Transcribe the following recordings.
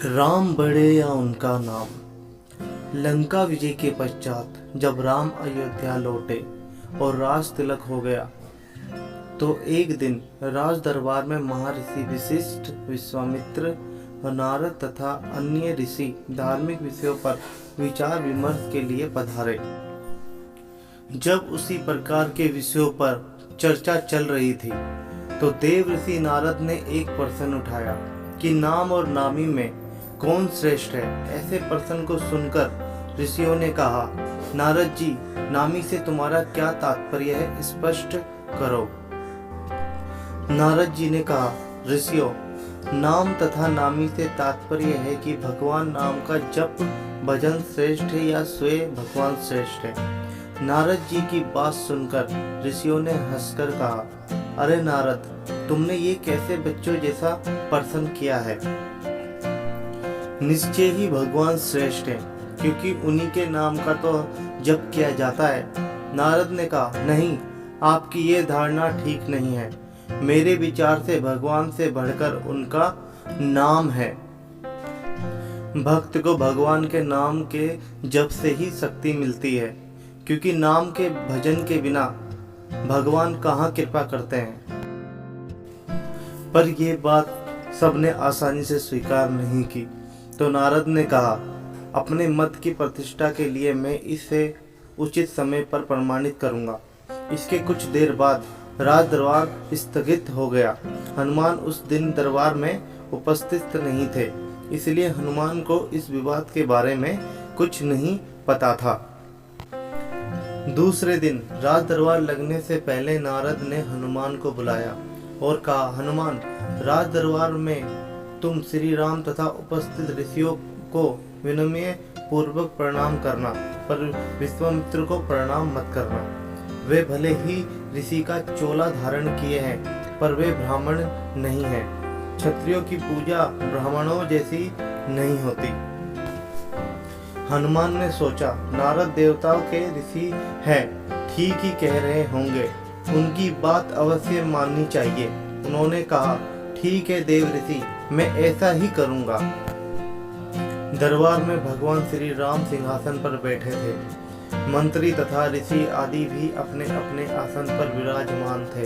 राम बड़े या उनका नाम। लंका विजय के पश्चात जब राम अयोध्या लौटे और राज तिलक हो गया तो एक दिन राज दरबार में महर्षि वशिष्ठ, विश्वामित्र, नारद तथा अन्य ऋषि धार्मिक विषयों पर विचार विमर्श के लिए पधारे। जब उसी प्रकार के विषयों पर चर्चा चल रही थी तो देव ऋषि नारद ने एक प्रश्न उठाया कि नाम और नामी में कौन श्रेष्ठ है। ऐसे प्रश्न को सुनकर ऋषियों ने कहा, नारद जी, नामी से तुम्हारा क्या तात्पर्य है, स्पष्ट करो। नारद जी ने कहा, ऋषियों, नाम तथा नामी से तात्पर्य है कि भगवान नाम का जप भजन श्रेष्ठ है या स्वयं भगवान श्रेष्ठ है। नारद जी की बात सुनकर ऋषियों ने हंसकर कहा, अरे नारद, तुमने ये कैसे बच्चों जैसा प्रश्न किया है। निश्चय ही भगवान श्रेष्ठ है क्योंकि उन्हीं के नाम का तो जप किया जाता है। नारद ने कहा, नहीं, आपकी ये धारणा ठीक नहीं है। मेरे विचार से भगवान से बढ़कर उनका नाम है। भक्त को भगवान के नाम के जप से ही शक्ति मिलती है क्योंकि नाम के भजन के बिना भगवान कहाँ कृपा करते हैं। पर यह बात सबने आसानी से स्वीकार नहीं की तो नारद ने कहा, अपने मत की प्रतिष्ठा के लिए मैं इसे उचित समय पर प्रमाणित करूंगा। इसके कुछ देर बाद राज दरबार स्थगित हो गया। हनुमान उस दिन दरबार में उपस्थित नहीं थे, इसलिए हनुमान को इस विवाद के बारे में कुछ नहीं पता था। दूसरे दिन राज दरबार लगने से पहले नारद ने हनुमान को बुलाया और कहा, हनुमान, राज दरबार में तुम श्री राम तथा उपस्थित ऋषियों को विनम्र पूर्वक प्रणाम करना, पर विश्वामित्र को प्रणाम मत करना। वे भले ही ऋषि का चोला धारण किए हैं पर वे ब्राह्मण नहीं हैं। क्षत्रियों की पूजा ब्राह्मणों जैसी नहीं होती। हनुमान ने सोचा, नारद देवताओं के ऋषि हैं, ठीक ही कह रहे होंगे, उनकी बात अवश्य माननी चाहिए। उन्होंने कहा, ठीक है देव ऋषि, मैं ऐसा ही करूंगा। दरबार में भगवान श्री राम सिंहासन पर बैठे थे। मंत्री तथा ऋषि आदि भी अपने अपने आसन पर विराजमान थे।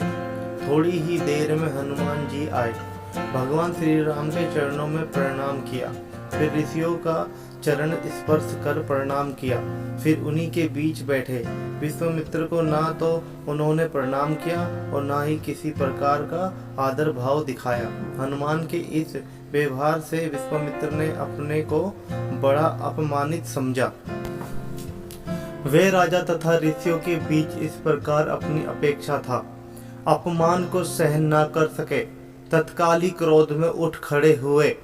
थोड़ी ही देर में हनुमान जी आए, भगवान श्री राम के चरणों में प्रणाम किया, फिर ऋषियों का चरण स्पर्श कर प्रणाम किया, फिर उन्हीं के बीच बैठे। विश्वामित्र को ना तो उन्होंने प्रणाम किया और ना ही किसी प्रकार का आदर भाव दिखाया। हनुमान के इस व्यवहार से विश्वामित्र ने अपने को बड़ा अपमानित समझा। वे राजा तथा ऋषियों के बीच इस प्रकार अपनी अपेक्षा था, अपमान को सहन न कर सके। तत्काल ही क्रोध में उठ खड़े हुए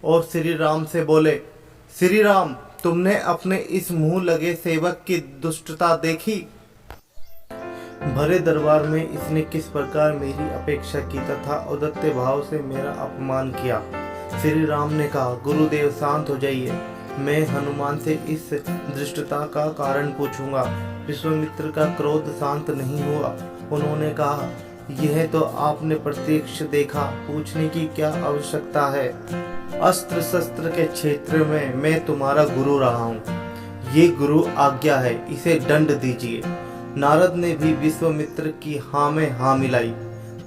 और श्री राम से बोले, श्री राम, तुमने अपने इस मुंह लगे सेवक की दुष्टता देखी। भरे दरबार में इसने किस प्रकार मेरी अपेक्षा की तथा औदत्य भाव से मेरा अपमान किया। श्री राम ने कहा, गुरुदेव शांत हो जाइए, मैं हनुमान से इस धृष्टता का कारण पूछूंगा। विश्वामित्र का क्रोध शांत नहीं हुआ। उन्होंने कहा, यह तो आपने प्रत्यक्ष देखा, पूछने की क्या आवश्यकता है। अस्त्र शस्त्र के क्षेत्र में मैं तुम्हारा गुरु रहा हूँ, ये गुरु आज्ञा है, इसे दंड दीजिए। नारद ने भी विश्वामित्र की हाँ में हाँ मिलाई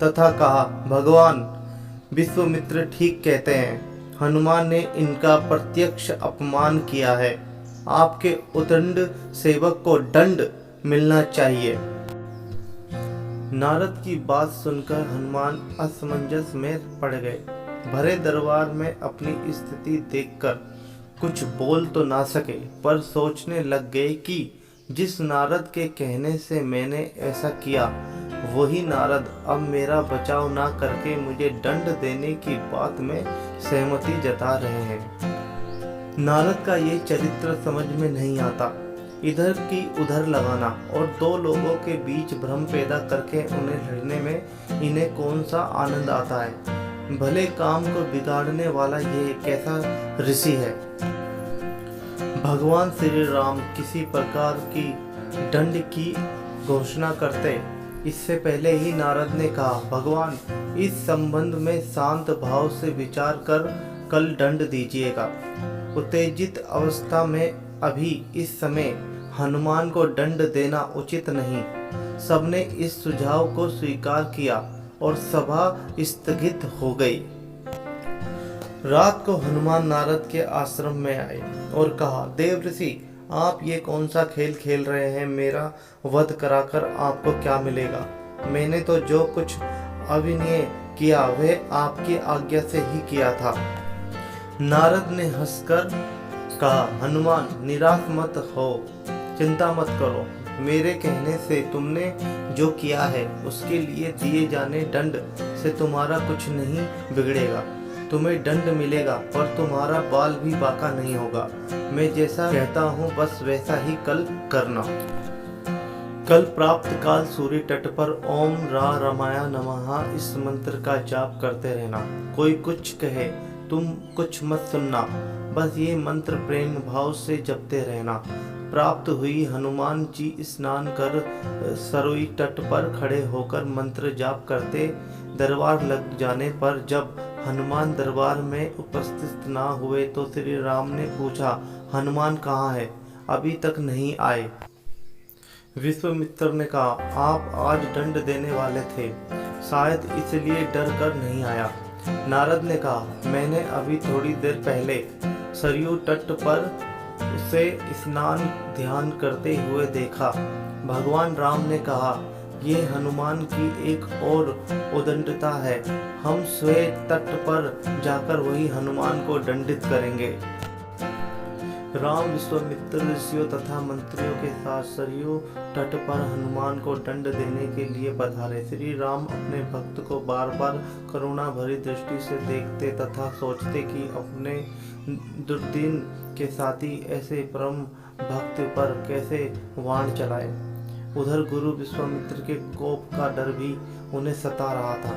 तथा कहा, भगवान, विश्वामित्र ठीक कहते हैं, हनुमान ने इनका प्रत्यक्ष अपमान किया है। आपके उद्दंड सेवक को दंड मिलना चाहिए। नारद की बात सुनकर हनुमान असमंजस में पड़ गए। भरे दरबार में अपनी स्थिति देखकर कुछ बोल तो ना सके, पर सोचने लग गए कि जिस नारद के कहने से मैंने ऐसा किया, वही नारद अब मेरा बचाव ना करके मुझे दंड देने की बात में सहमति जता रहे हैं। नारद का ये चरित्र समझ में नहीं आता। इधर की उधर लगाना और दो लोगों के बीच भ्रम पैदा करके उन्हें लड़ने में इन्हें कौन सा आनंद आता है। भले काम को बिगाड़ने वाला ये कैसा ऋषि है। भगवान श्री राम किसी प्रकार की दंड की घोषणा करते इससे पहले ही नारद ने कहा, भगवान, इस संबंध में शांत भाव से विचार कर कल दंड दीजिएगा। उत्तेजित अवस्था में अभी इस समय हनुमान को दंड देना उचित नहीं। सबने इस सुझाव को स्वीकार किया और सभा स्थगित हो गई। रात को हनुमान नारद के आश्रम में आए और कहा, देव ऋषि, आप ये कौन सा खेल खेल रहे हैं? मेरा वध कराकर आपको क्या मिलेगा? मैंने तो जो कुछ अभिनय किया वह आपकी आज्ञा से ही किया था। नारद ने हंसकर कहा, हनुमान, निराश मत हो, चिंता मत करो। मेरे कहने से तुमने जो किया है उसके लिए दिए जाने दंड से तुम्हारा कुछ नहीं बिगड़ेगा। तुम्हें दंड मिलेगा पर तुम्हारा बाल भी बांका नहीं होगा। मैं जैसा कहता हूँ बस वैसा ही कल करना। कल प्राप्त काल सूर्य तट पर ओम रा रमाया नमः इस मंत्र का जाप करते रहना। कोई कुछ कहे तुम कुछ मत सुनना, बस ये मंत्र प्रेम भाव से जपते रहना। प्राप्त हुई हनुमान जी स्नान कर सरोई तट पर खड़े होकर मंत्र जाप करते। दरबार लग जाने पर जब हनुमान दरबार में उपस्थित ना हुए तो श्री राम ने पूछा, हनुमान कहाँ है? अभी तक नहीं आए। विश्वामित्र ने कहा, आप आज दंड देने वाले थे, शायद इसलिए डर कर नहीं आया। नारद ने कहा, मैंने अभी थोड़ी देर पहले सरयू तट पर उसे स्नान ध्यान करते हुए देखा। भगवान राम ने कहा, ये हनुमान की एक और उदंडता है। हम स्वयं तट पर जाकर वही हनुमान को दंडित करेंगे। राम विश्वामित्र ऋषियों तथा मंत्रियों के साथ सरयू तट पर हनुमान को दंड देने के लिए पधारे। श्री राम अपने भक्त को बार बार करुणा भरी दृष्टि से देखते तथा सोचते कि अपने दुर्दिन के साथी ऐसे परम भक्त पर कैसे वाण चलाए। उधर गुरु विश्वामित्र के कोप का डर भी उन्हें सता रहा था।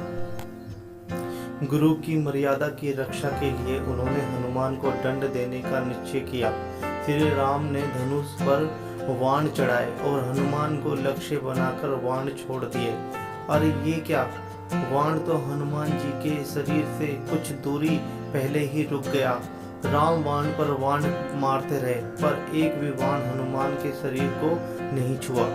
गुरु की मर्यादा की रक्षा के लिए उन्होंने हनुमान को दंड देने का निश्चय किया। श्री राम ने धनुष पर वाण चढ़ाए और हनुमान को लक्ष्य बनाकर वाण छोड़ दिए। अरे ये क्या! वाण तो हनुमान जी के शरीर से कुछ दूरी पहले ही रुक गया। राम वाण पर वाण मारते रहे पर एक भी वाण हनुमान के शरीर को नहीं छुआ।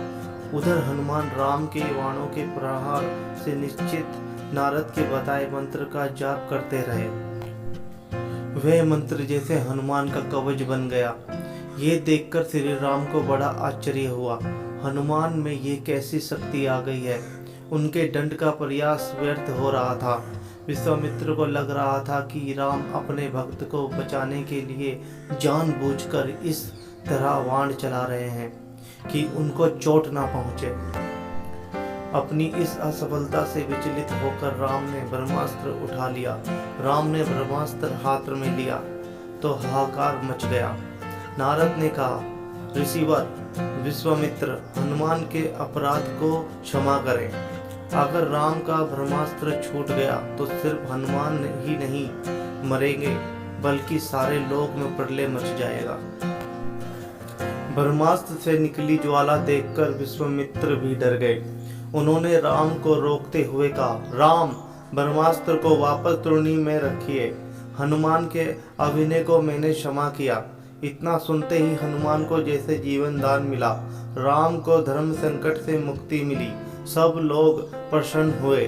उधर हनुमान राम के वाणों के प्रहार से निश्चित नारद के बताए मंत्र का जाप करते रहे। वह मंत्र जैसे हनुमान का कवच बन गया। ये देखकर श्री राम को बड़ा आश्चर्य हुआ। हनुमान में ये कैसी शक्ति आ गई है? उनके दंड का प्रयास व्यर्थ हो रहा था। विश्वामित्र को लग रहा था कि राम अपने भक्त को बचाने के लिए जानबूझकर इस तरह वाण चला रहे हैं कि उनको चोट ना पहुंचे। अपनी इस असफलता से विचलित होकर राम ने ब्रह्मास्त्र उठा लिया। राम ने ब्रह्मास्त्र हाथ में लिया तो हाहाकार मच गया। नारद ने कहा, ऋषिवर विश्वामित्र, हनुमान के अपराध को क्षमा करें। अगर राम का ब्रह्मास्त्र छूट गया तो सिर्फ हनुमान ही नहीं मरेंगे बल्कि सारे लोक में प्रलय मच जाएगा। ब्रह्मास्त्र से निकली ज्वाला देखकर विश्वामित्र भी डर गए। उन्होंने राम को रोकते हुए कहा, राम, ब्रह्मास्त्र को वापस तूर्णी में रखिए। हनुमान के अभिनय को मैंने क्षमा किया। इतना सुनते ही हनुमान को जैसे जीवन दान मिला। राम को धर्म संकट से मुक्ति मिली। सब लोग प्रसन्न हुए।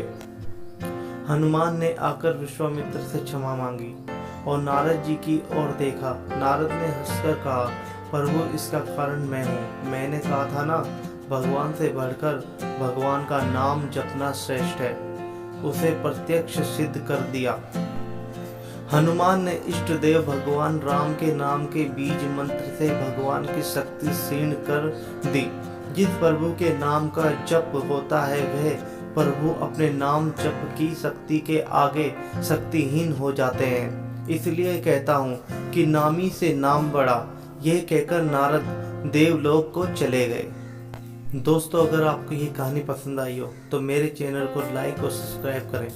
हनुमान ने आकर विश्वामित्र से क्षमा मांगी और नारद जी की ओर देखा। नारद ने हंसकर कहा, प्रभु, इसका कारण मैं हूँ। मैंने कहा था ना, भगवान से बढ़कर भगवान का नाम जपना श्रेष्ठ है। उसे प्रत्यक्ष सिद्ध कर दिया। हनुमान ने इष्ट देव भगवान राम के नाम के बीज मंत्र से भगवान की शक्ति क्षीण कर दी। जिस प्रभु के नाम का जप होता है वह प्रभु अपने नाम जप की शक्ति के आगे शक्तिहीन हो जाते हैं। इसलिए कहता हूँ कि नामी से नाम बड़ा। यह कहकर नारद देवलोक को चले गए। दोस्तों, अगर आपको ये कहानी पसंद आई हो तो मेरे चैनल को लाइक और सब्सक्राइब करें।